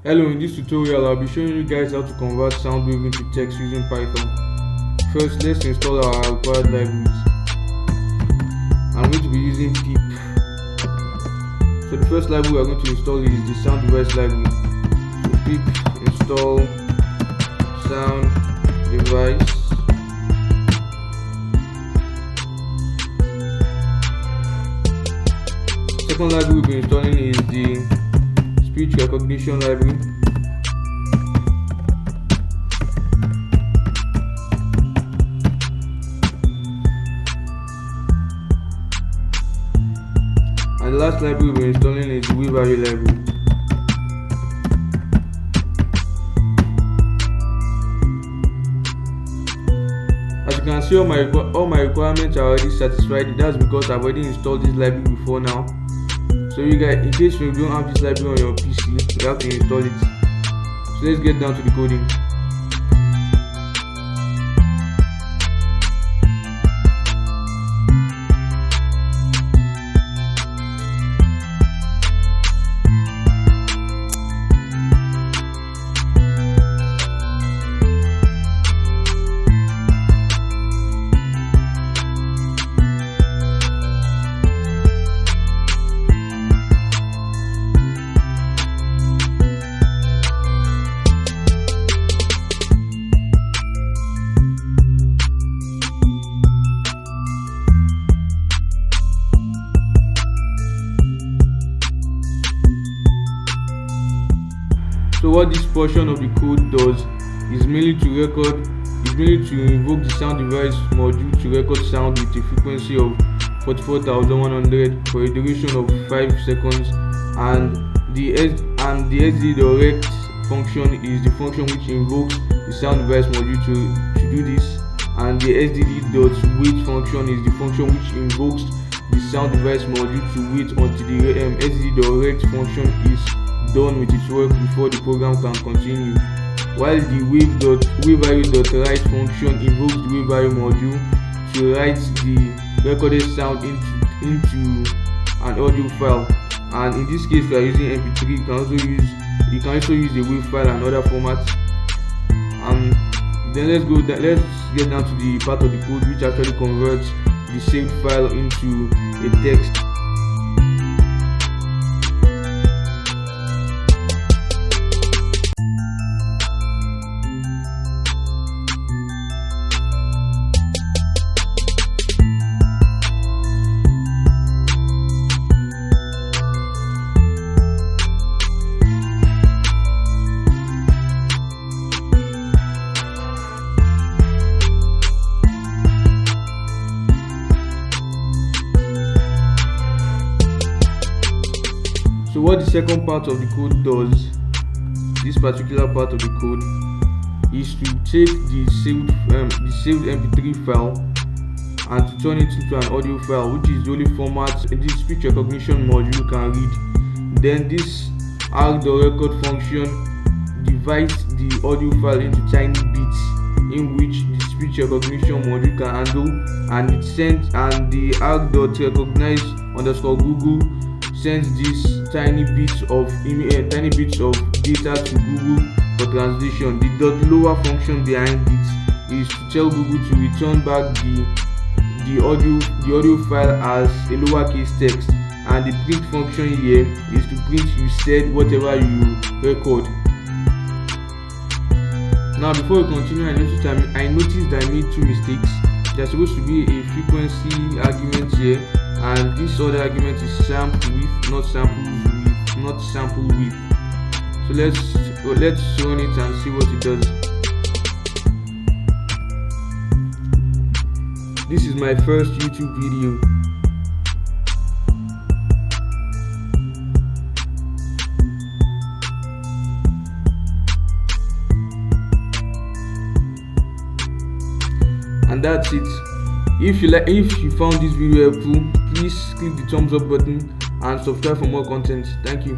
Hello, in this tutorial I'll be showing you guys how to convert soundwave into text using Python. First, let's install our required libraries. I'm going to be using pip. So the first library we are going to install is the sounddevice library. So pip install sounddevice. Second library we'll be installing is the speech recognition library. And the last library we're installing is the wavio library. As you can see, all my requirements are already satisfied. That's because I've already installed this library before now. So you guys, in case you don't have this library on your PC, you have to install it. So let's get down to the coding. So what this portion of the code does is mainly to invoke the sounddevice module to record sound with a frequency of 44,100 for a duration of 5 seconds, and the sd.rect function is the function which invokes the sounddevice module to do this, and the sdd.wait function is the function which invokes the sounddevice module to wait until the sd.rect function is done with its work before the program can continue, while the wavio.write function invokes the wavio module to write the recorded sound into an audio file. And in this case we are using mp3. You can also use a wave file and other formats. And then let's get down to the part of the code which actually converts the saved file into a text. So what the second part of the code does, this particular part of the code, is to take the saved mp3 file and to turn it into an audio file, which is the only format this speech recognition module can read. Then this arg.record function divides the audio file into tiny bits in which the speech recognition module can handle, and the arg.recognize_google sends these tiny bits of data to Google for translation. The .lower function behind it is to tell Google to return back the audio file as a lowercase text, and the print function here is to print you said whatever you record. Now before we continue, I noticed I made two mistakes. There's supposed to be a frequency argument here, and this other argument is sample width, not sample width. So let's run it and see what it does. This is my first YouTube video. And that's it. If you found this video helpful, please click the thumbs up button and subscribe for more content. Thank you.